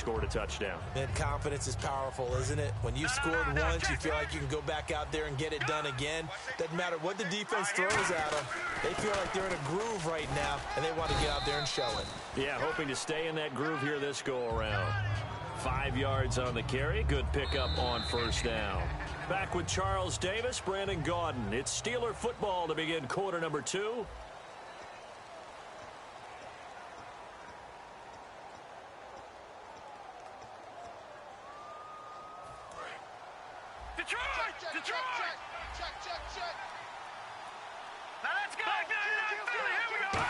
scored a touchdown. And confidence is powerful, isn't it? When you've scored once, you feel like you can go back out there and get it done again. Doesn't matter what the defense throws at them. They feel like they're in a groove right now, and they want to get out there and show it. Yeah, hoping to stay in that groove here this go-around. 5 yards on the carry. Good pickup on first down. Back with Charles Davis, Brandon Gaudin. It's Steeler football to begin quarter number 2. Detroit! Check. Now let's go! Here we go!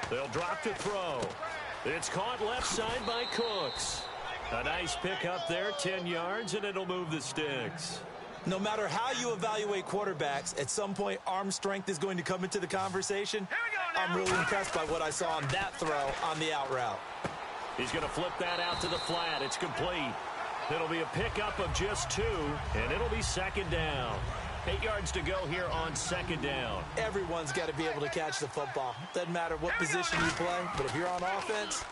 They'll drop to throw. It's caught left side by Cooks. A nice pickup there, 10 yards, and it'll move the sticks. No matter how you evaluate quarterbacks, at some point arm strength is going to come into the conversation. I'm really impressed by what I saw on that throw on the out route. He's going to flip that out to the flat. It's complete. It'll be a pickup of just 2, and it'll be second down. 8 yards to go here on second down. Everyone's got to be able to catch the football. Doesn't matter what position you play, but if you're on offense,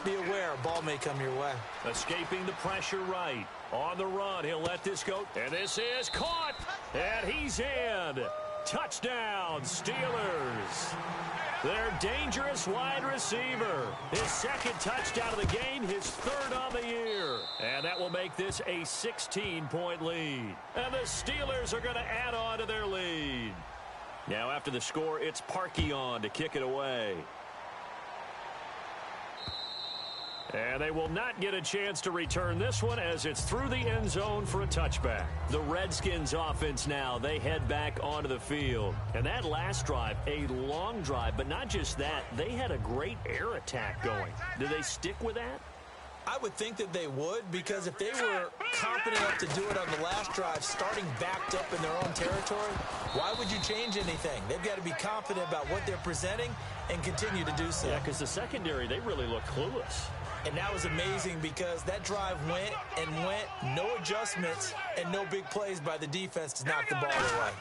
be aware a ball may come your way. Escaping the pressure right. On the run, he'll let this go. And this is caught. And he's in. Touchdown, Steelers. Their dangerous wide receiver. His second touchdown of the game, his third on the year. And that will make this a 16-point lead. And the Steelers are going to add on to their lead. Now after the score, it's Parkey on to kick it away. And they will not get a chance to return this one as it's through the end zone for a touchback. The Redskins offense now, they head back onto the field. And that last drive, a long drive, but not just that, they had a great air attack going. Do they stick with that? I would think that they would, because if they were confident enough to do it on the last drive, starting backed up in their own territory, why would you change anything? They've got to be confident about what they're presenting and continue to do so. Yeah, because the secondary, they really look clueless. And that was amazing because that drive went, no adjustments, and no big plays by the defense to knock the ball away.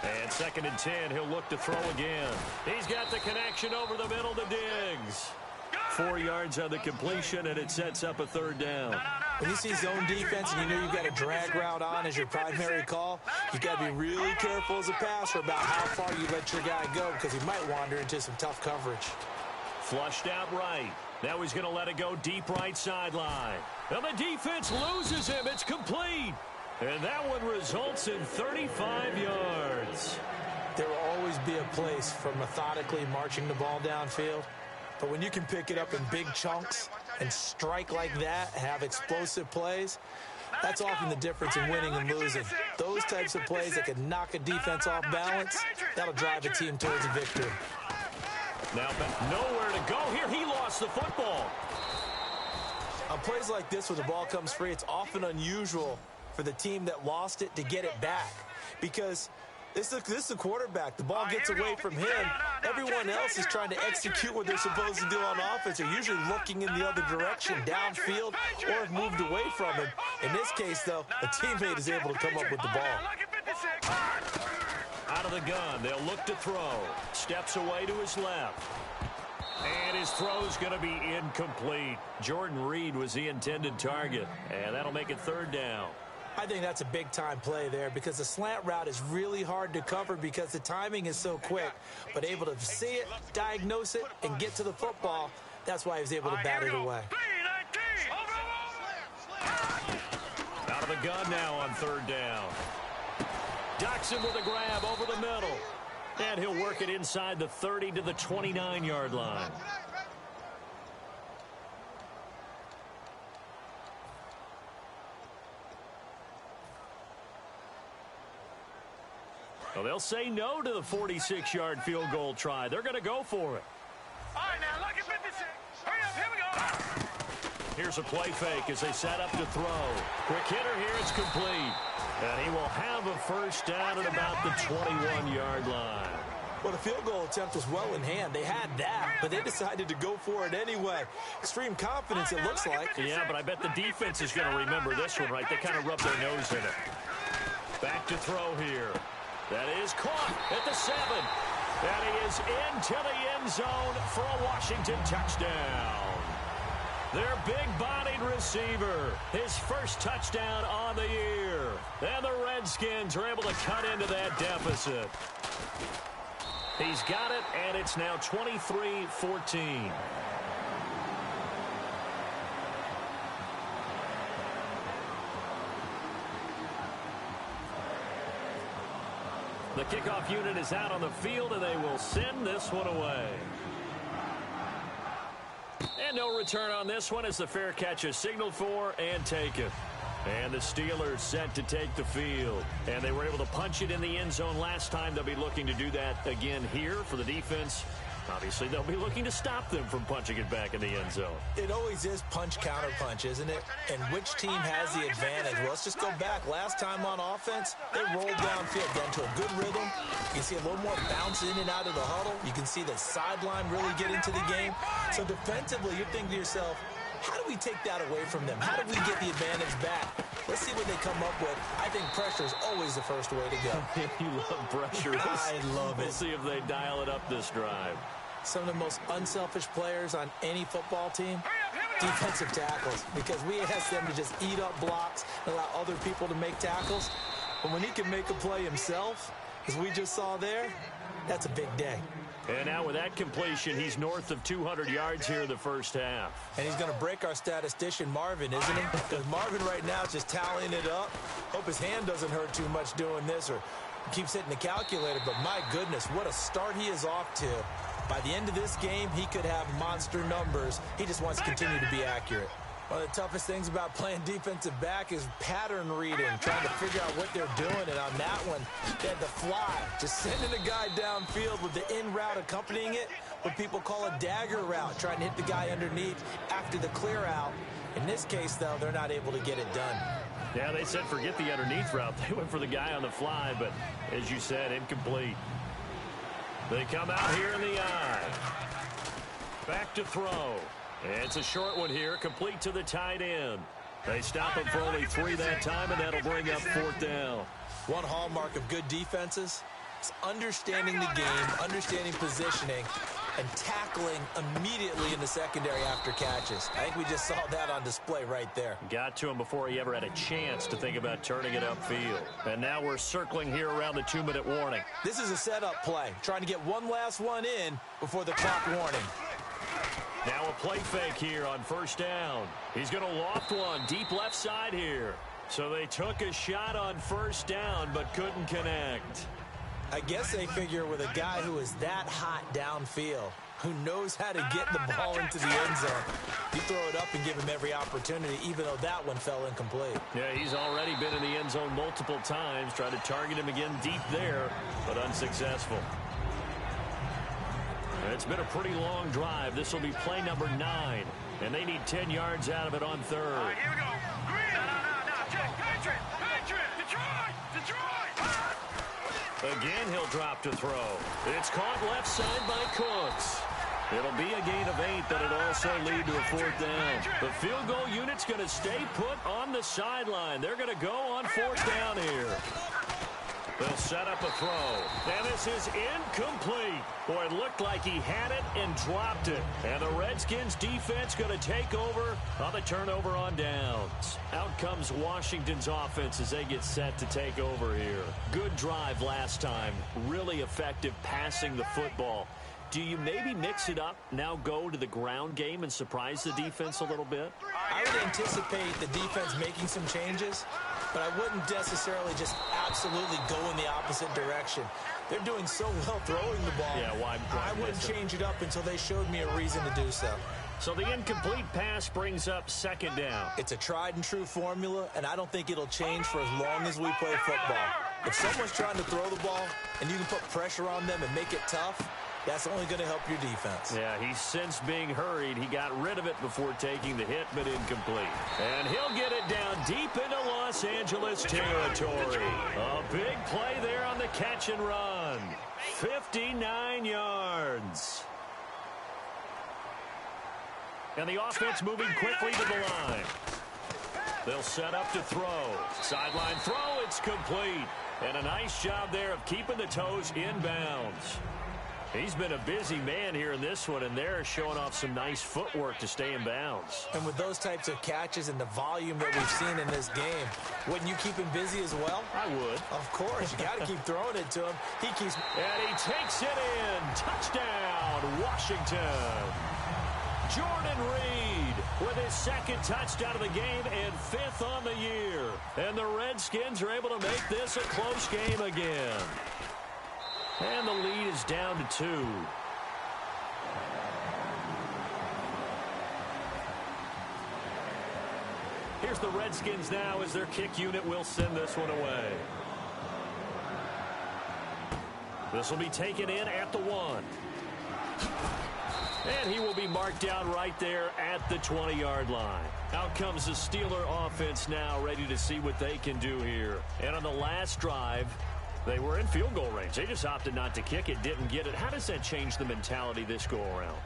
And 2nd and 10, he'll look to throw again. He's got the connection over the middle to Diggs. 4 yards on the completion, and it sets up a third down. When you see zone defense and you know you've got a drag route on as your primary call, you've got to be really careful as a passer about how far you let your guy go because he might wander into some tough coverage. Flushed out right. Now he's going to let it go deep right sideline. And the defense loses him. It's complete. And that one results in 35 yards. There will always be a place for methodically marching the ball downfield. But when you can pick it up in big chunks and strike like that, have explosive plays, that's often the difference in winning and losing. Those types of plays that can knock a defense off balance, that'll drive a team towards a victory. Now nowhere to go here. He lost the football. On plays like this where the ball comes free, it's often unusual for the team that lost it to get it back. Because this is a quarterback. The ball gets away from him. Everyone else is trying to execute what they're supposed to do on offense. They're usually looking in the other direction, downfield, or have moved away from him. In this case, though, a teammate is able to come up with the ball. Out of the gun, they'll look to throw. Steps away to his left. And his throw's going to be incomplete. Jordan Reed was the intended target. And that'll make it third down. I think that's a big-time play there because the slant route is really hard to cover because the timing is so quick. But able to see it, diagnose it, and get to the football, that's why he was able to bat it away. Out of the gun now on third down. Ducks him with a grab over the middle. And he'll work it inside the 30 to the 29-yard line. Well, they'll say no to the 46-yard field goal try. They're going to go for it. All right, now, look at 56. Hurry up, here we go. Here's a play fake as they set up to throw. Quick hitter here, it's complete. And he will have a first down at about the 21-yard line. Well, the field goal attempt was well in hand. They had that, but they decided to go for it anyway. Extreme confidence, it looks like. Yeah, but I bet the defense is going to remember this one, right? They kind of rub their nose in it. Back to throw here. That is caught at the 7. And he is into the end zone for a Washington touchdown. Their big-bodied receiver, his first touchdown on the year. And the Redskins are able to cut into that deficit. He's got it, and it's now 23-14. The kickoff unit is out on the field, and they will send this one away. And no return on this one as the fair catch is signaled for and taken. And the Steelers set to take the field. And they were able to punch it in the end zone last time. They'll be looking to do that again here for the defense. Obviously, they'll be looking to stop them from punching it back in the end zone. It always is punch-counter-punch, isn't it? And which team has the advantage? Well, let's just go back. Last time on offense, they rolled downfield, got into a good rhythm. You can see a little more bounce in and out of the huddle. You can see the sideline really get into the game. So defensively, you're thinking to yourself, how do we take that away from them? How do we get the advantage back? Let's see what they come up with. I think pressure is always the first way to go. You love pressure. I love it. We'll see if they dial it up this drive. Some of the most unselfish players on any football team, defensive tackles, because we ask them to just eat up blocks and allow other people to make tackles. But when he can make a play himself, as we just saw there, that's a big day. And now with that completion, he's north of 200 yards here in the first half. And he's going to break our statistician, Marvin, isn't he? Because Marvin right now is just tallying it up. Hope his hand doesn't hurt too much doing this or keeps hitting the calculator. But my goodness, what a start he is off to. By the end of this game, he could have monster numbers. He just wants to continue to be accurate. One of the toughest things about playing defensive back is pattern reading, trying to figure out what they're doing. And on that one, they had the fly, just sending a guy downfield with the in route accompanying it, what people call a dagger route, trying to hit the guy underneath after the clear out. In this case, though, they're not able to get it done. Yeah, they said forget the underneath route. They went for the guy on the fly, but as you said, incomplete. They come out here in the eye. Back to throw. It's a short one here, complete to the tight end. They stop him for only 3 that time, and that'll bring up 4th down. One hallmark of good defenses is understanding the game, understanding positioning, and tackling immediately in the secondary after catches. I think we just saw that on display right there. Got to him before he ever had a chance to think about turning it upfield. And now we're circling here around the 2-minute warning. This is a setup play, trying to get one last one in before the clock warning. Now a play fake here on 1st down. He's going to loft one deep left side here. So they took a shot on 1st down but couldn't connect. I guess they figure with a guy who is that hot downfield, who knows how to get the ball into the end zone, you throw it up and give him every opportunity, even though that one fell incomplete. Yeah, he's already been in the end zone multiple times, tried to target him again deep there, but unsuccessful. It's been a pretty long drive. This will be play number 9, and they need 10 yards out of it on 3rd. All right, here we go. Green. No. Patriot. Detroit. Again, he'll drop to throw. It's caught left side by Cooks. It'll be a gain of 8, but it'll also lead to a 4th down. The field goal unit's going to stay put on the sideline. They're going to go on 4th down here. They'll set up a throw. And this is incomplete. Boy, it looked like he had it and dropped it. And the Redskins defense going to take over on the turnover on downs. Out comes Washington's offense as they get set to take over here. Good drive last time. Really effective passing the football. Do you maybe mix it up, now go to the ground game and surprise the defense a little bit? I would anticipate the defense making some changes, but I wouldn't necessarily just absolutely go in the opposite direction. They're doing so well throwing the ball. Yeah, why I wouldn't change it up until they showed me a reason to do so. So the incomplete pass brings up 2nd down. It's a tried and true formula, and I don't think it'll change for as long as we play football. If someone's trying to throw the ball and you can put pressure on them and make it tough, that's only going to help your defense. Yeah, he's since being hurried. He got rid of it before taking the hit, but incomplete. And he'll get it down deep into Los Angeles territory. A big play there on the catch and run. 59 yards. And the offense moving quickly to the line. They'll set up to throw. Sideline throw, it's complete. And a nice job there of keeping the toes inbounds. He's been a busy man here in this one, and they're showing off some nice footwork to stay in bounds. And with those types of catches and the volume that we've seen in this game, wouldn't you keep him busy as well? I would. Of course. You got to keep throwing it to him. He keeps... And he takes it in. Touchdown, Washington. Jordan Reed with his second touchdown of the game and 5th on the year. And the Redskins are able to make this a close game again. And the lead is down to 2. Here's the Redskins now as their kick unit will send this one away. This will be taken in at the 1. And he will be marked down right there at the 20-yard line. Out comes the Steeler offense now, ready to see what they can do here. And on the last drive, they were in field goal range. They just opted not to kick it, didn't get it. How does that change the mentality this go-around?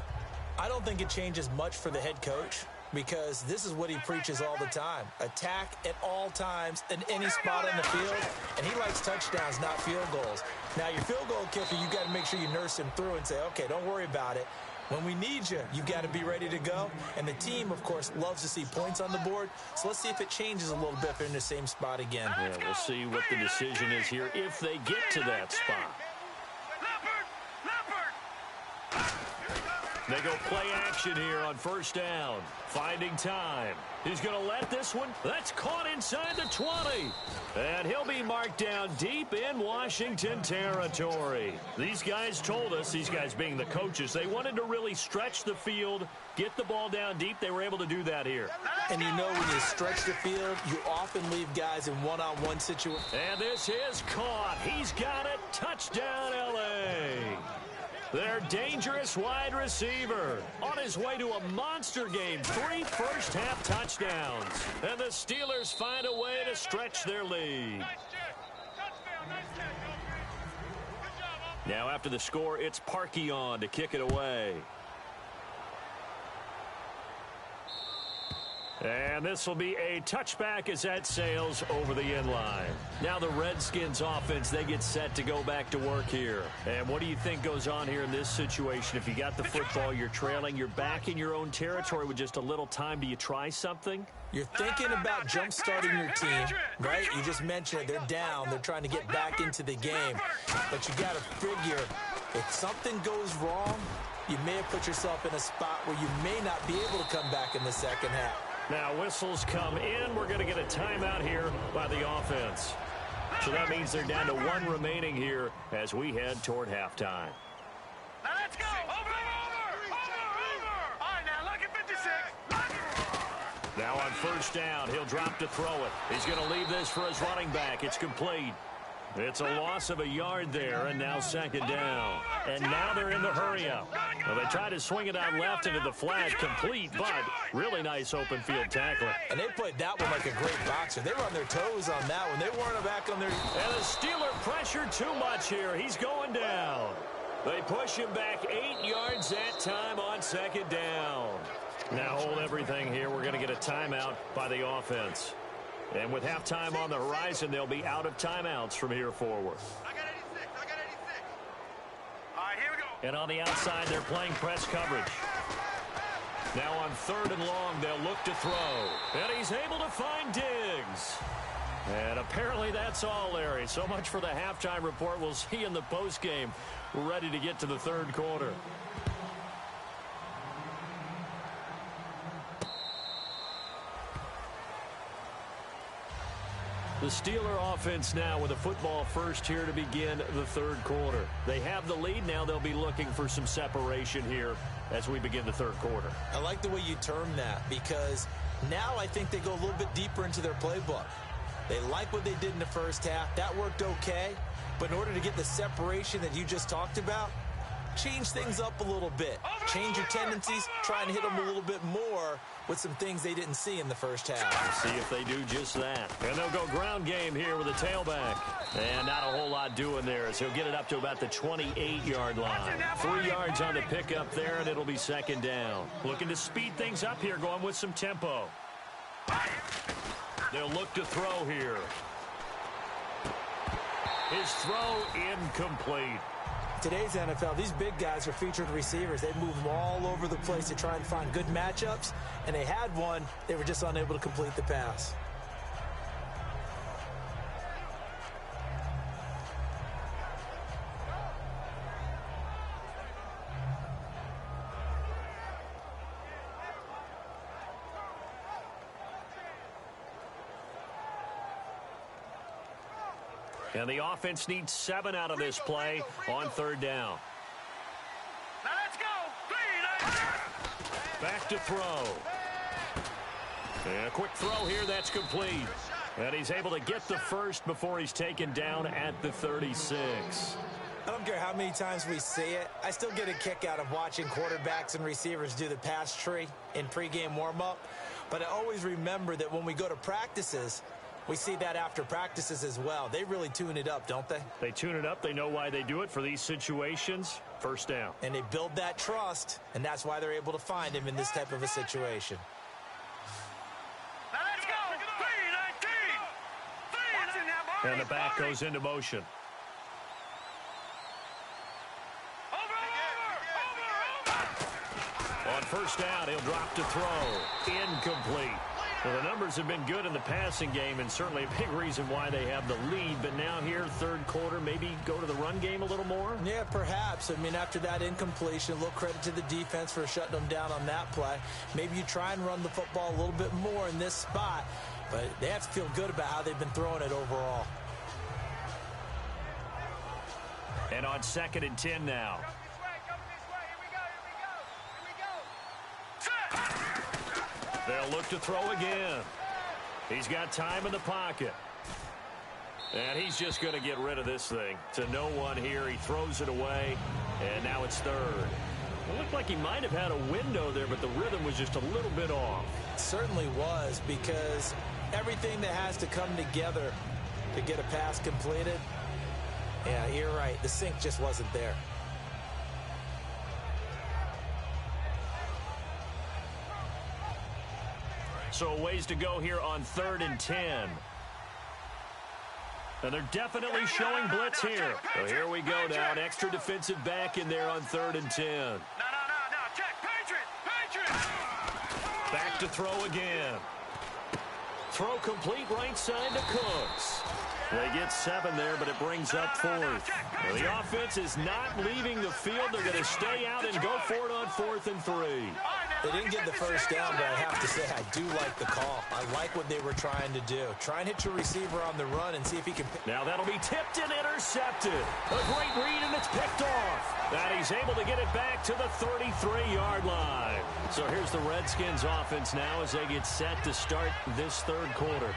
I don't think it changes much for the head coach because this is what he preaches all the time. Attack at all times in any spot on the field, and he likes touchdowns, not field goals. Now, your field goal kicker, you got to make sure you nurse him through and say, okay, don't worry about it. When we need you, you've got to be ready to go. And the team, of course, loves to see points on the board. So let's see if it changes a little bit if they're in the same spot again. Yeah, we'll see what the decision is here if they get to that spot. They go play action here on first down. Finding time. He's going to let this one. That's caught inside the 20. And he'll be marked down deep in Washington territory. These guys told us, these guys being the coaches, they wanted to really stretch the field, get the ball down deep. They were able to do that here. And you know when you stretch the field, you often leave guys in one-on-one situations. And this is caught. He's got it. Touchdown, L.A. Their dangerous wide receiver on his way to a monster game. 3 first-half touchdowns. And the Steelers find a way to stretch their lead. Now after the score, it's Parkey on to kick it away. And this will be a touchback as that sails over the end line. Now the Redskins offense, they get set to go back to work here. And what do you think goes on here in this situation? If you got the football, you're trailing, you're back in your own territory with just a little time. Do you try something? You're thinking about jump-starting your team, right? You just mentioned it. They're down. They're trying to get back into the game. But you got to figure if something goes wrong, you may have put yourself in a spot where you may not be able to come back in the second half. Now whistles come in. We're going to get a timeout here by the offense. So that means they're down to 1 remaining here as we head toward halftime. Now let's go. Over. All right, now look at 56. Now on first down, he'll drop to throw it. He's going to leave this for his running back. It's complete. It's a loss of a yard there, and now second down. And now they're in the hurry-up. Well, they try to swing it out left into the flat, complete, but really nice open field tackling. And they played that one like a great boxer. They were on their toes on that one. They weren't back on their... And the Steeler pressure too much here. He's going down. They push him back 8 yards that time on second down. Now hold everything here. We're going to get a timeout by the offense. And with halftime on the horizon, they'll be out of timeouts from here forward. I got 86. All right, here we go. And on the outside, they're playing press coverage. Now on 3rd and long, they'll look to throw. And he's able to find Diggs. And apparently that's all, Larry. So much for the halftime report. We'll see in the postgame. We're ready to get to the 3rd quarter. The Steeler offense now with a football first here to begin the 3rd quarter. They have the lead. Now they'll be looking for some separation here as we begin the 3rd quarter. I like the way you term that because now I think they go a little bit deeper into their playbook. They like what they did in the first half. That worked okay. But in order to get the separation that you just talked about, change things up a little bit. Change your tendencies, try and hit them a little bit more with some things they didn't see in the first half. We'll see if they do just that. And they'll go ground game here with a tailback. And not a whole lot doing there as he'll get it up to about the 28-yard line. 3 yards on the pickup there, and it'll be second down. Looking to speed things up here, going with some tempo. They'll look to throw here. His throw incomplete. today's NFL, these big guys are featured receivers. They move them all over the place to try and find good matchups, and they had one. They were just unable to complete the pass. And the offense needs 7 out of this play on 3rd down. Now let's go. 3, Back to throw. And a quick throw here that's complete. And he's able to get the first before he's taken down at the 36. I don't care how many times we see it. I still get a kick out of watching quarterbacks and receivers do the pass tree in pregame warm-up. But I always remember that when we go to practices, we see that after practices as well. They really tune it up, don't they? They tune it up. They know why they do it for these situations. 1st down. And they build that trust, and that's why they're able to find him in this type of a situation. Now let's go. 3, 19. And the back goes into motion. On 1st down, he'll drop to throw. Incomplete. Well, the numbers have been good in the passing game, and certainly a big reason why they have the lead. But now here, 3rd quarter, maybe go to the run game a little more? Yeah, perhaps. I mean, after that incompletion, a little credit to the defense for shutting them down on that play. Maybe you try and run the football a little bit more in this spot, but they have to feel good about how they've been throwing it overall. And on 2nd and 10 now. They'll look to throw again. He's got time in the pocket. And he's just going to get rid of this thing. To no one here. He throws it away. And now it's 3rd. It looked like he might have had a window there, but the rhythm was just a little bit off. It certainly was, because everything that has to come together to get a pass completed, yeah, you're right. The sync just wasn't there. So a ways to go here on 3rd and 10. And they're definitely showing blitz here. So here we go now. An extra defensive back in there on 3rd and 10. No. Check. Patriot. Back to throw again. Throw complete right side to Cooks. They get 7 there, but it brings up 4th. Now, the offense is not leaving the field. They're going to stay out and go for it on 4th and 3. They didn't get the 1st down, but I have to say I do like the call. I like what they were trying to do. Try and hit your receiver on the run and see if he can... Now that'll be tipped and intercepted. A great read, and it's picked off. And he's able to get it back to the 33-yard line. So here's the Redskins offense now as they get set to start this 3rd quarter.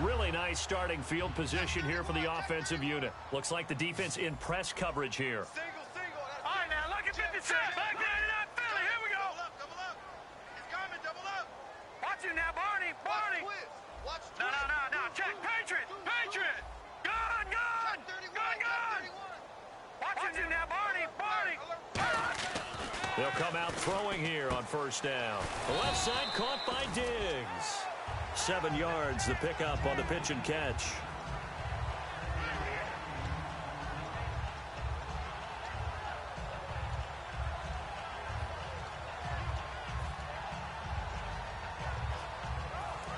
Really nice starting field position here for the offensive unit. Looks like the defense in press coverage here. Single. All right, now look at 56. Back there in that Philly. Here we go. Double up. He's coming. Double up. Watch him now, Barney. No. Check. Patriot. Gun. Watch him now, Barney. They'll come out throwing here on 1st down. The left side caught by Diggs. 7 yards, the pickup on the pitch and catch.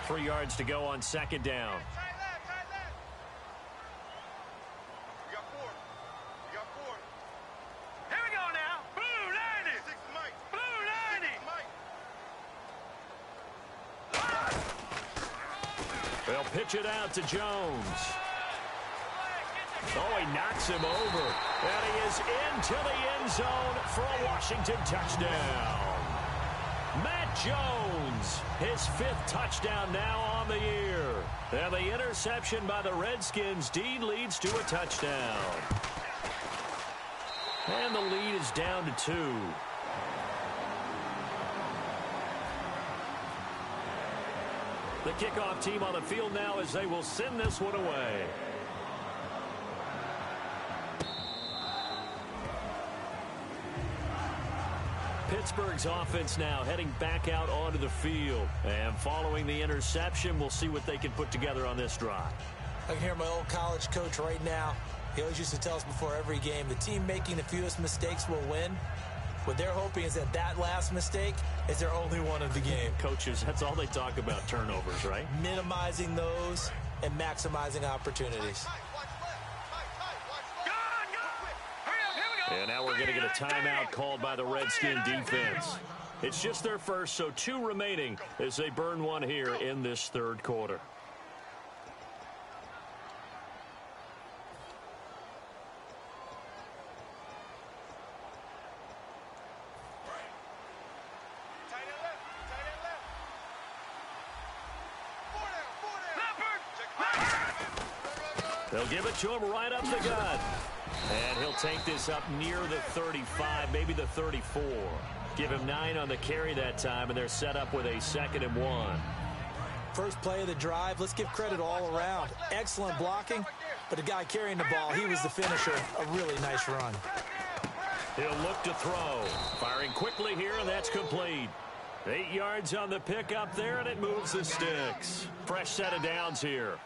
Three yards to go on 2nd down. Here we go now. Blue 90. Blue 90. They'll pitch it out to Jones. Oh, he knocks him over. And he is into the end zone for a Washington touchdown. Matt Jones, his 5th touchdown now on the year. And the interception by the Redskins deed leads to a touchdown. And the lead is down to 2. The kickoff team on the field now as they will send this one away. Pittsburgh's offense now heading back out onto the field. And following the interception, we'll see what they can put together on this drive. I can hear my old college coach right now. He always used to tell us before every game, the team making the fewest mistakes will win. What they're hoping is that that last mistake is their only one of the game. Coaches, that's all they talk about, turnovers, right? Minimizing those and maximizing opportunities. And now we're going to get a timeout called by the Redskin defense. It's just their first, so 2 remaining as they burn one here in this third quarter. They'll give it to him right up the gut. And he'll take this up near the 35, maybe the 34. Give him 9 on the carry that time, and they're set up with a 2nd and 1. First play of the drive, let's give credit all around. Excellent blocking, but the guy carrying the ball, he was the finisher. A really nice run. He'll look to throw. Firing quickly here, and that's complete. 8 yards on the pickup there, and it moves the sticks. Fresh set of downs here.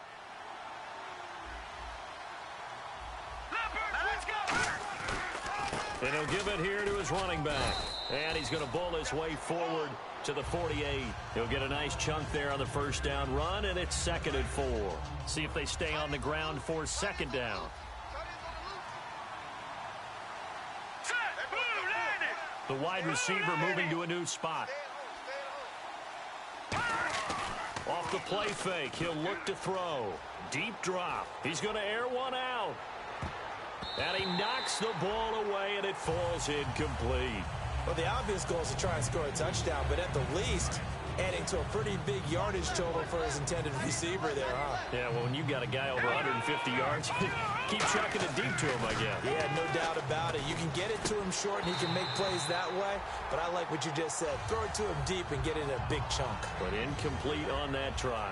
And he'll give it here to his running back. And he's going to bull his way forward to the 48. He'll get a nice chunk there on the first down run, and it's 2nd and 4. See if they stay on the ground for 2nd down. The wide receiver moving to a new spot. Off the play fake, he'll look to throw. Deep drop. He's going to air one out. And he knocks the ball away, and it falls incomplete. Well, the obvious goal is to try and score a touchdown, but at the least, adding to a pretty big yardage total for his intended receiver there, huh? Yeah, well, when you got a guy over 150 yards, keep chucking it deep to him, I guess. Yeah, no doubt about it. You can get it to him short, and he can make plays that way, but I like what you just said. Throw it to him deep and get it in a big chunk. But incomplete on that try.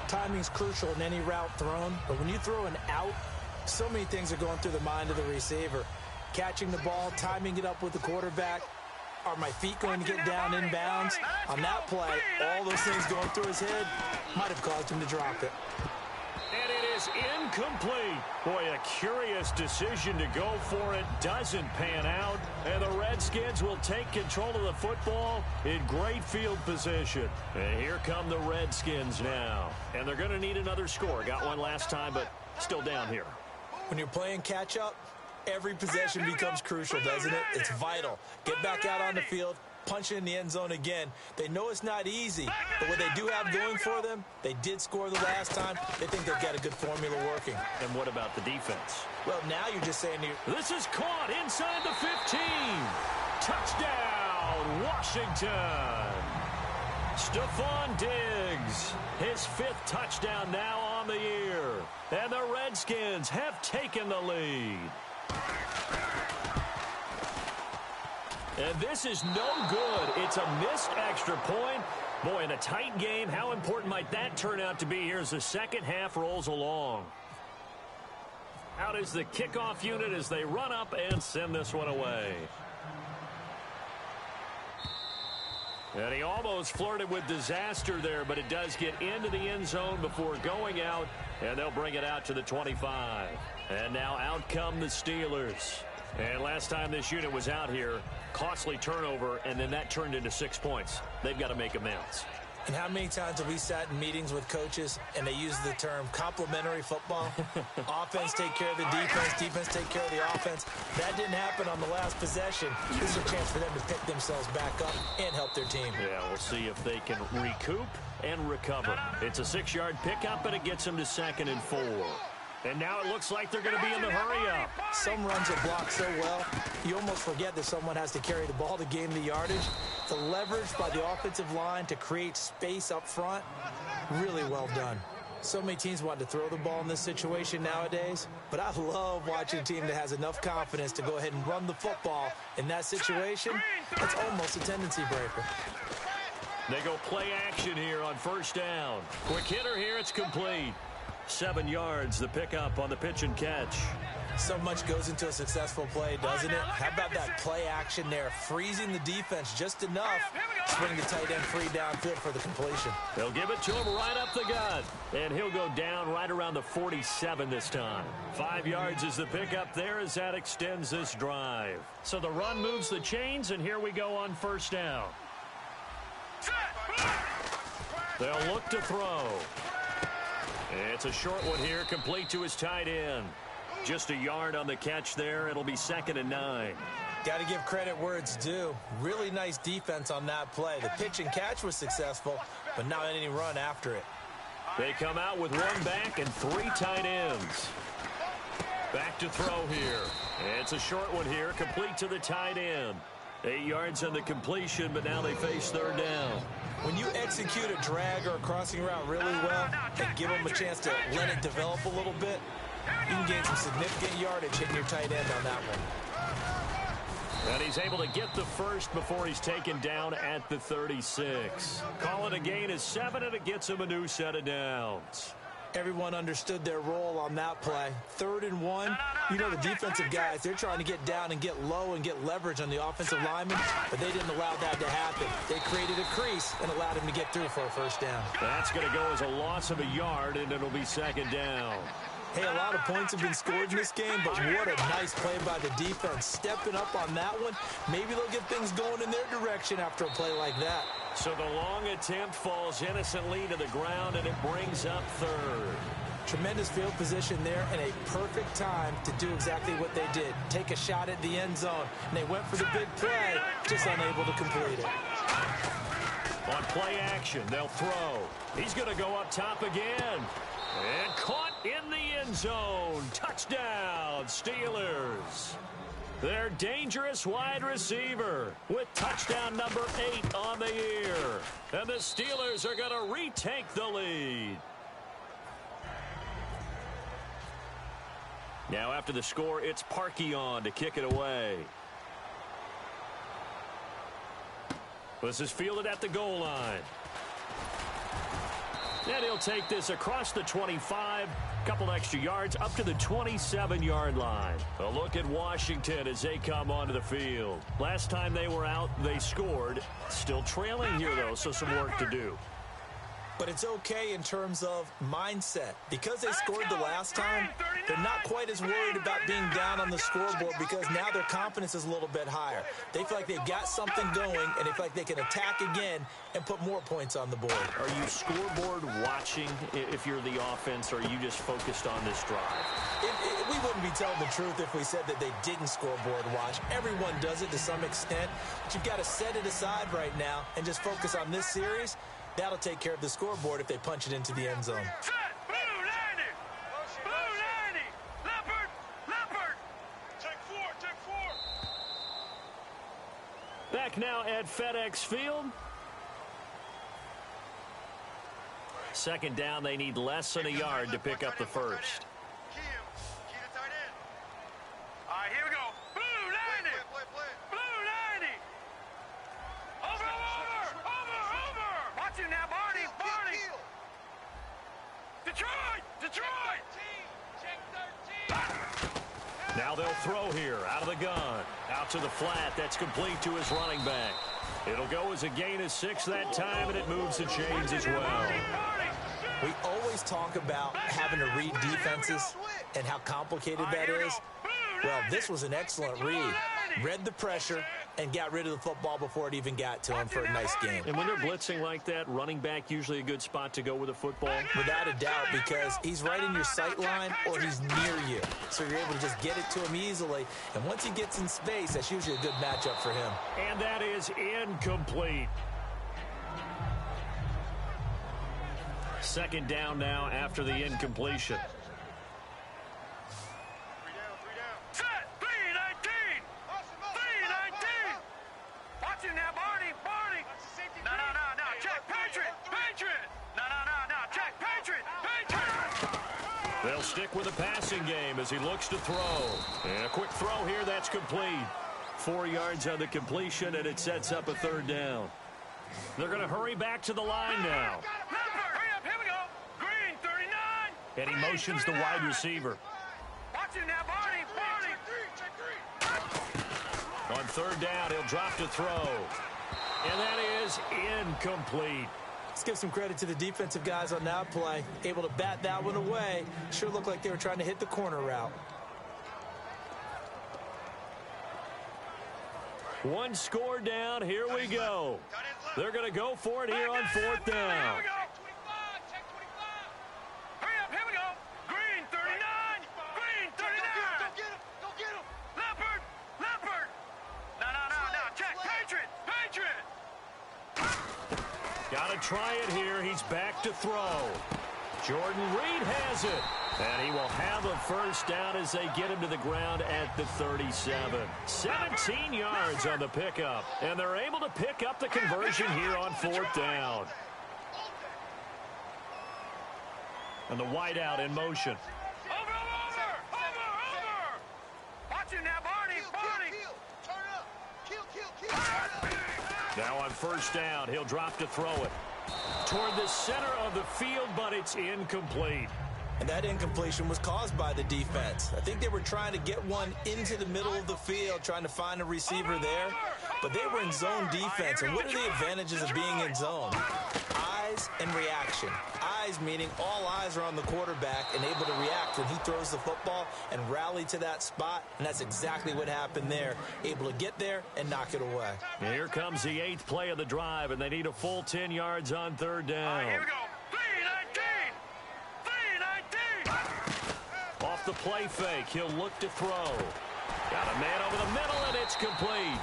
Timing's crucial in any route thrown, but when you throw an out, so many things are going through the mind of the receiver. Catching the ball, timing it up with the quarterback. Are my feet going to get down inbounds? On that play, all those things going through his head might have caused him to drop it. And it is incomplete. Boy, a curious decision to go for it. Doesn't pan out. And the Redskins will take control of the football in great field position. And here come the Redskins now. And they're going to need another score. Got one last time, but still down here. When you're playing catch-up, every possession becomes crucial, doesn't it? It's vital. Get back out on the field, punch it in the end zone again. They know it's not easy, but what they do have going for them, they did score the last time. They think they've got a good formula working. And what about the defense? Well, now you're just saying this is caught inside the 15. Touchdown, Washington. Stephon Diggs, his 5th touchdown now on the year. And the Redskins have taken the lead. And this is no good. It's a missed extra point. Boy, in a tight game, how important might that turn out to be here as the second half rolls along? Out is the kickoff unit as they run up and send this one away. And he almost flirted with disaster there, but it does get into the end zone before going out, and they'll bring it out to the 25. And now out come the Steelers. And last time this unit was out here, costly turnover, and then that turned into 6 points. They've got to make amends. And how many times have we sat in meetings with coaches and they use the term complementary football? Offense take care of the defense take care of the offense. That didn't happen on the last possession. This is a chance for them to pick themselves back up and help their team. Yeah, we'll see if they can recoup and recover. It's a 6-yard pickup, and it gets them to 2nd and 4. And now it looks like they're going to be in the hurry-up. Some runs are blocked so well, you almost forget that someone has to carry the ball to gain the yardage. The leverage by the offensive line to create space up front, really well done. So many teams want to throw the ball in this situation nowadays, but I love watching a team that has enough confidence to go ahead and run the football in that situation. It's almost a tendency breaker. They go play action here on first down. Quick hitter here, it's complete. 7 yards, the pickup on the pitch and catch. So much goes into a successful play, doesn't it? How about that play action there, freezing the defense just enough to bring the tight end free downfield for the completion. They'll give it to him right up the gut, and he'll go down right around the 47 this time. 5 yards is the pickup there as that extends this drive. So the run moves the chains, and here we go on first down. They'll look to throw. It's a short one here, complete to his tight end. Just a yard on the catch there. It'll be 2nd and 9. Got to give credit where it's due. Really nice defense on that play. The pitch and catch was successful, but not any run after it. They come out with 1 back and 3 tight ends. Back to throw here. It's a short one here, complete to the tight end. 8 yards on the completion, but now they face 3rd down. When you execute a drag or a crossing route really well and give them a chance to let it develop a little bit, you can gain some significant yardage hitting your tight end on that one. And he's able to get the first before he's taken down at the 36. Call it a gain of 7, and it gets him a new set of downs. Everyone understood their role on that play. 3rd and 1. You know, the defensive guys, they're trying to get down and get low and get leverage on the offensive linemen, but they didn't allow that to happen. They created a crease and allowed him to get through for a first down. That's going to go as a loss of a yard, and it'll be 2nd down. Hey, a lot of points have been scored in this game, but what a nice play by the defense. Stepping up on that one, maybe they'll get things going in their direction after a play like that. So the long attempt falls innocently to the ground, and it brings up 3rd. Tremendous field position there and a perfect time to do exactly what they did. Take a shot at the end zone, and they went for the big play, just unable to complete it. On play action, they'll throw. He's going to go up top again. And caught in the end zone. Touchdown, Steelers. Their dangerous wide receiver with touchdown number 8 on the year. And the Steelers are going to retake the lead. Now after the score, it's Parkey on to kick it away. This is fielded at the goal line. And he'll take this across the 25, couple extra yards, up to the 27-yard line. A look at Washington as they come onto the field. Last time they were out, they scored. Still trailing here, though, so some work to do. But it's okay in terms of mindset. Because they scored the last time, they're not quite as worried about being down on the scoreboard because now their confidence is a little bit higher. They feel like they've got something going, and they feel like they can attack again and put more points on the board. Are you scoreboard watching if you're the offense, or are you just focused on this drive? We wouldn't be telling the truth if we said that they didn't scoreboard watch. Everyone does it to some extent, but you've got to set it aside right now and just focus on this series. That'll take care of the scoreboard if they punch it into the end zone. Set! Blue 90! Blue 90! Leopard! Leopard! Take 4! Take 4! Back now at FedEx Field. 2nd down, they need less than a yard to pick up the first. Key to tight end. All right, here we go. Blue 90! Blue 90! Over! Watch you now, Barney! Detroit! Check 13! Now they'll throw here out of the gun. Out to the flat. That's complete to his running back. It'll go as a gain of 6 that time, and it moves the chains as well. We always talk about having to read defenses and how complicated that is. Well, this was an excellent read. Read the pressure and got rid of the football before it even got to him for a nice game. And when they're blitzing like that, running back usually a good spot to go with a football? Without a doubt, because he's right in your sight line or he's near you. So you're able to just get it to him easily. And once he gets in space, that's usually a good matchup for him. And that is incomplete. 2nd down now after the incompletion. Set! 319! 319! Watch him now, Barney! No. Check Patriot! No. Check Patriot! They'll stick with the passing game as he looks to throw. And a quick throw here, that's complete. 4 yards on the completion, and it sets up a 3rd down. They're going to hurry back to the line now. Hurry up, here we go! Green, 39! And he motions the wide receiver. Watch him now, Barney! third down. He'll drop to throw. And that is incomplete. Let's give some credit to the defensive guys on that play. Able to bat that one away. Sure looked like they were trying to hit the corner route. One score down. Here we go. They're going to go for it here on fourth down. Here we go. Hurry up, here we go. Green 39. Green 39. Go get him. Leopard. No. Check. Patriot. Got to try it here. He's back to throw. Jordan Reed has it. And he will have a first down as they get him to the ground at the 37. 17 yards on the pickup. And they're able to pick up the conversion here on fourth down. And the wideout in motion. Over. Watch him now, Barney. Turn up. Kill. Now on first down, he'll drop to throw it. Toward the center of the field, but it's incomplete. And that incompletion was caused by the defense. I think they were trying to get one into the middle of the field, trying to find a receiver there. But they were in zone defense. And what are the advantages of being in zone? Eyes and reaction. Eyes meaning all eyes are on the quarterback and able to react when he throws the football and rally to that spot. And that's exactly what happened there. Able to get there and knock it away. And here comes the 8th play of the drive, and they need a full 10 yards on third down. Here we go. 3-19. Off the play fake, he'll look to throw. Got a man over the middle, and it's complete.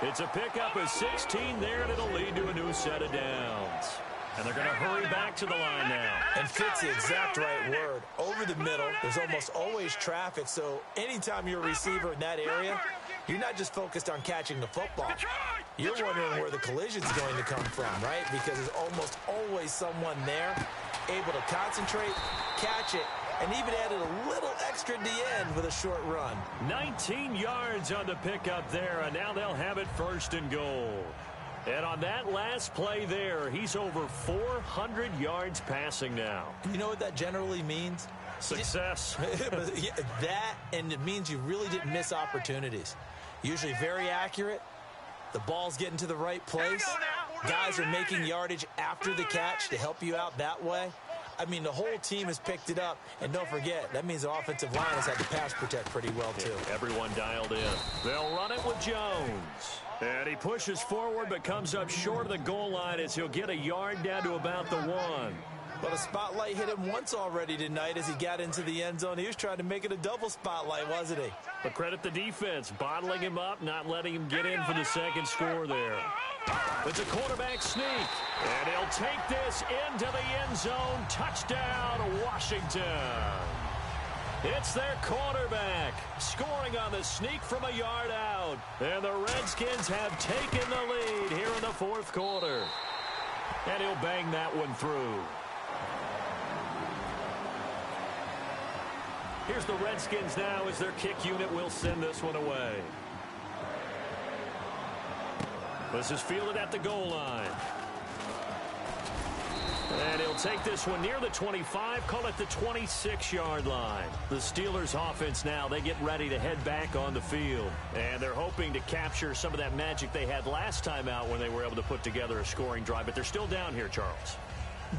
It's a pickup of 16 there, and it'll lead to a new set of downs. And they're going to hurry back to the line now. And fit's the exact right word. Over the middle, there's almost always traffic, so anytime you're a receiver in that area, you're not just focused on catching the football. You're wondering where the collision's going to come from, right? Because there's almost always someone there able to concentrate, catch it, and even added a little extra at the end with a short run. 19 yards on the pickup there, and now they'll have it first and goal. And on that last play there, he's over 400 yards passing now. You know what that generally means? Success. Yeah, that, and it means you really didn't miss opportunities. Usually very accurate. The ball's getting to the right place. Guys are making yardage after the catch to help you out that way. I mean, the whole team has picked it up. And don't forget, that means the offensive line has had to pass protect pretty well, too. Yeah, everyone dialed in. They'll run it with Jones. And he pushes forward but comes up short of the goal line as he'll get a yard down to about the 1. Well, the spotlight hit him once already tonight as he got into the end zone. He was trying to make it a double spotlight, wasn't he? But credit the defense, bottling him up, not letting him get in for the second score there. It's a quarterback sneak, and he'll take this into the end zone. Touchdown, Washington. It's their quarterback scoring on the sneak from a yard out. And the Redskins have taken the lead here in the fourth quarter. And he'll bang that one through. Here's the Redskins now as their kick unit will send this one away. This is fielded at the goal line. And he'll take this one near the 25, call it the 26-yard line. The Steelers offense now, they get ready to head back on the field. And they're hoping to capture some of that magic they had last time out when they were able to put together a scoring drive. But they're still down here, Charles.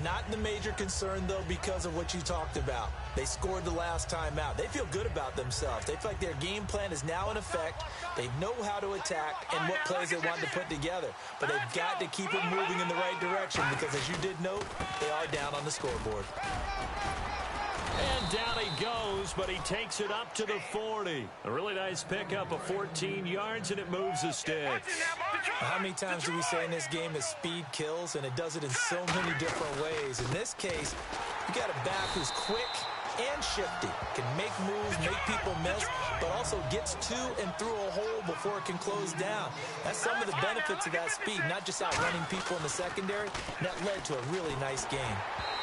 Not the major concern, though, because of what you talked about. They scored the last time out. They feel good about themselves. They feel like their game plan is now in effect. They know how to attack and what plays they want to put together. But they've got to keep it moving in the right direction because, as you did note, they are down on the scoreboard. And down he goes, but he takes it up to the 40. A really nice pickup of 14 yards, and it moves the sticks. How many times do we say in this game that speed kills, and it does it in so many different ways? In this case, you got a back who's quick and shifty, can make moves, make people miss, but also gets to and through a hole before it can close down. That's some of the benefits of that speed, not just outrunning people in the secondary. That led to a really nice game.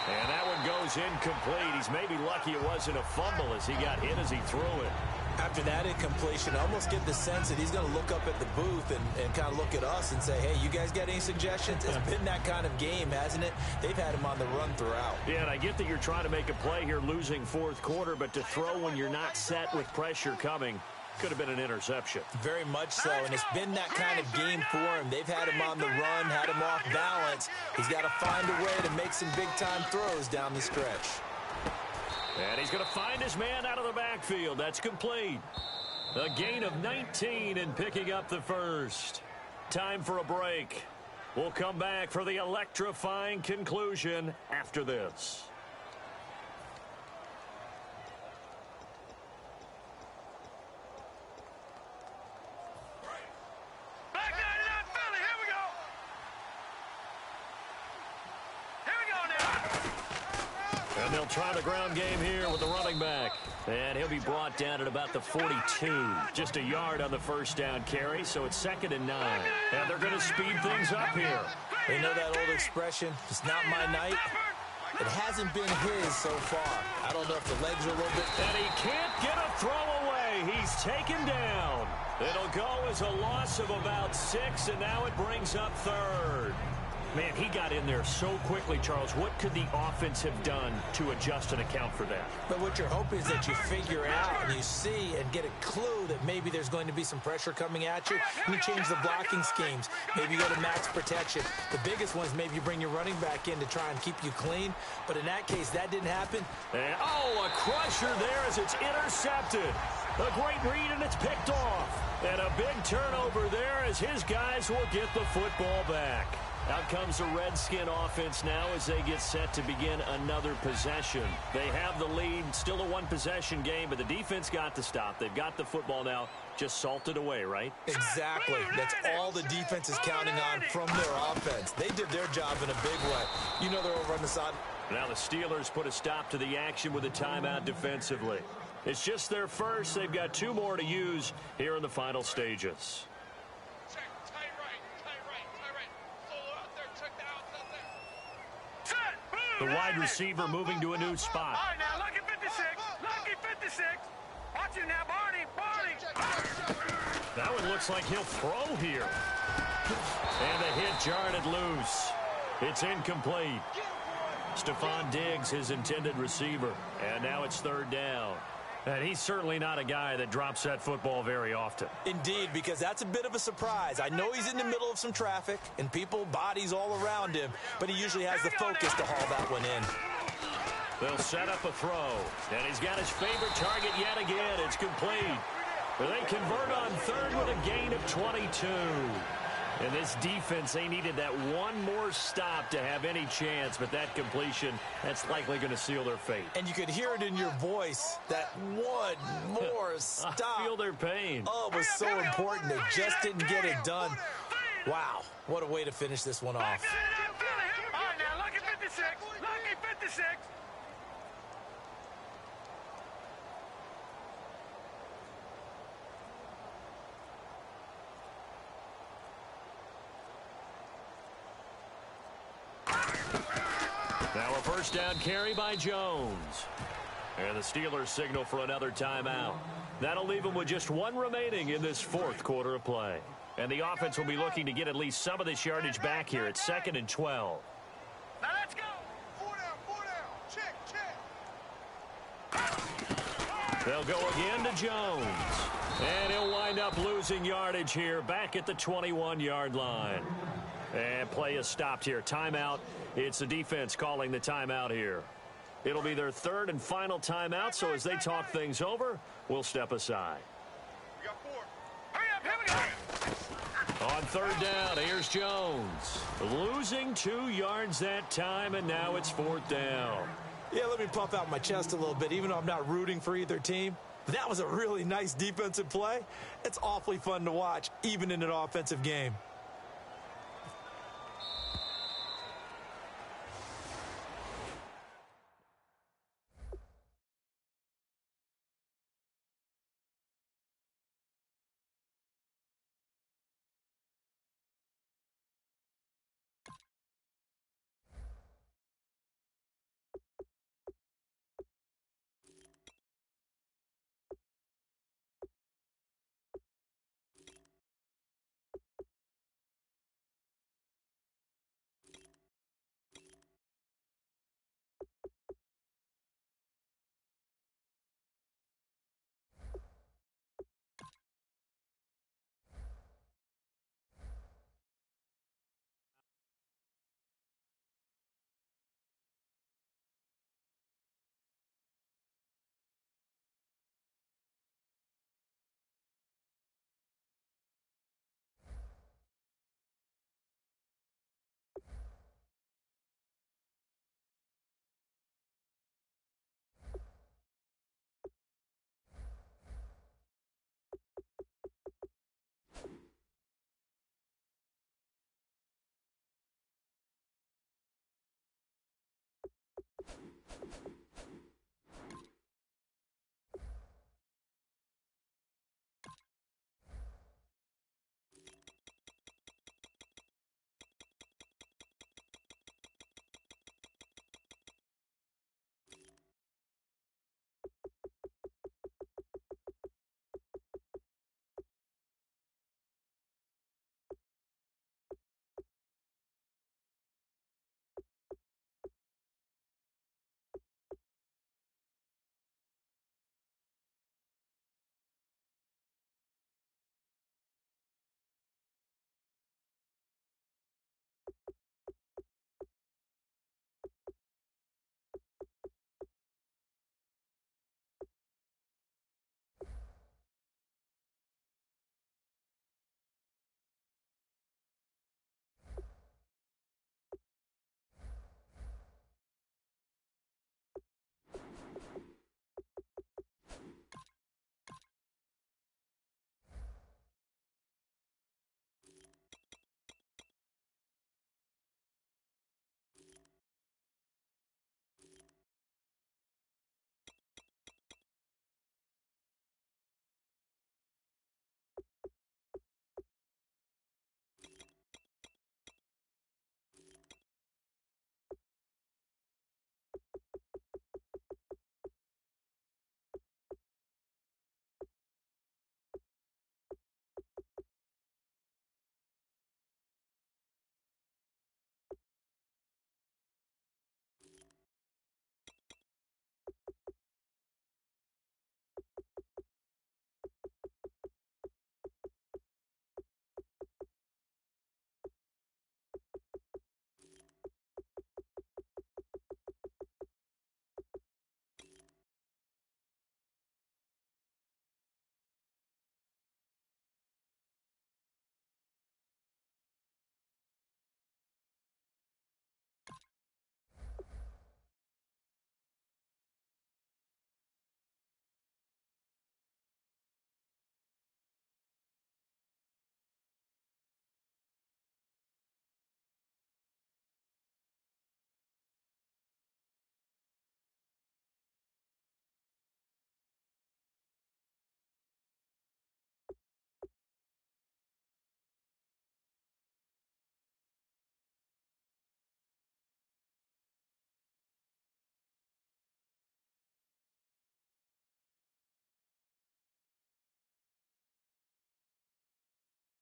And that one goes incomplete. He's maybe lucky it wasn't a fumble as he got hit as he threw it. After that incompletion, I almost get the sense that he's going to look up at the booth and kind of look at us and say, hey, you guys got any suggestions? It's been that kind of game, hasn't it? They've had him on the run throughout. Yeah, and I get that you're trying to make a play here losing fourth quarter, but to throw when you're not set with pressure coming, Could have been an interception. Very much so, and it's been that kind of game for him. They've had him on the run, had him off balance. He's got to find a way to make some big-time throws down the stretch. And he's going to find his man out of the backfield. That's complete. A gain of 19 and picking up the first. Time for a break. We'll come back for the electrifying conclusion after this. And they'll try the ground game here with the running back. And he'll be brought down at about the 42. Just a yard on the first down carry, so it's 2nd and 9. And they're going to speed things up here. They know that old expression, it's not my night. It hasn't been his so far. I don't know if the legs are a little bit... And he can't get a throw away. He's taken down. It'll go as a loss of about 6, and now it brings up 3rd. Man, he got in there so quickly, Charles. What could the offense have done to adjust and account for that? But what you're hoping is that you figure out and you see and get a clue that maybe there's going to be some pressure coming at you. And you change the blocking schemes. Maybe you go to max protection. The biggest one is maybe you bring your running back in to try and keep you clean. But in that case, that didn't happen. And, a crusher there as it's intercepted. A great read, and it's picked off. And a big turnover there as his guys will get the football back. Out comes the Redskin offense now as they get set to begin another possession. They have the lead, still a one-possession game, but the defense got the stop. They've got the football now, just salted away, right? Exactly. That's all the defense is counting on from their offense. They did their job in a big way. You know they're over on the side. Now the Steelers put a stop to the action with a timeout defensively. It's just their first. They've got 2 more to use here in the final stages. The wide receiver moving to a new spot. All right, now, lucky 56. Lucky 56. Watch it now, Barney. That one looks like he'll throw here. And the hit jarred loose. It's incomplete. Stephon Diggs, his intended receiver. And now it's 3rd down. And he's certainly not a guy that drops that football very often. Indeed, because that's a bit of a surprise. I know he's in the middle of some traffic and people, bodies all around him, but he usually has the focus to haul that one in. They'll set up a throw. And he's got his favorite target yet again. It's complete. But they convert on 3rd with a gain of 22. And this defense, they needed that one more stop to have any chance, but that completion, that's likely going to seal their fate. And you could hear it in your voice, that one more stop. I feel their pain. Oh, it was so important. They just didn't get it done. Wow, what a way to finish this one off. All right, now, lucky 56. Lucky 56. Now a first down carry by Jones. And the Steelers signal for another timeout. That'll leave them with just 1 remaining in this 4th quarter of play. And the offense will be looking to get at least some of this yardage back here. It's 2nd and 12. Now let's go. 4 down. Check. They'll go again to Jones. And he'll wind up losing yardage here back at the 21-yard line. And play is stopped here. Timeout. It's the defense calling the timeout here. It'll be their 3rd and final timeout, so as they talk things over, we'll step aside. We got 4. Hurry up, here we go. On 3rd down, here's Jones. Losing 2 yards that time, and now it's 4th down. Yeah, let me puff out my chest a little bit, even though I'm not rooting for either team. That was a really nice defensive play. It's awfully fun to watch, even in an offensive game.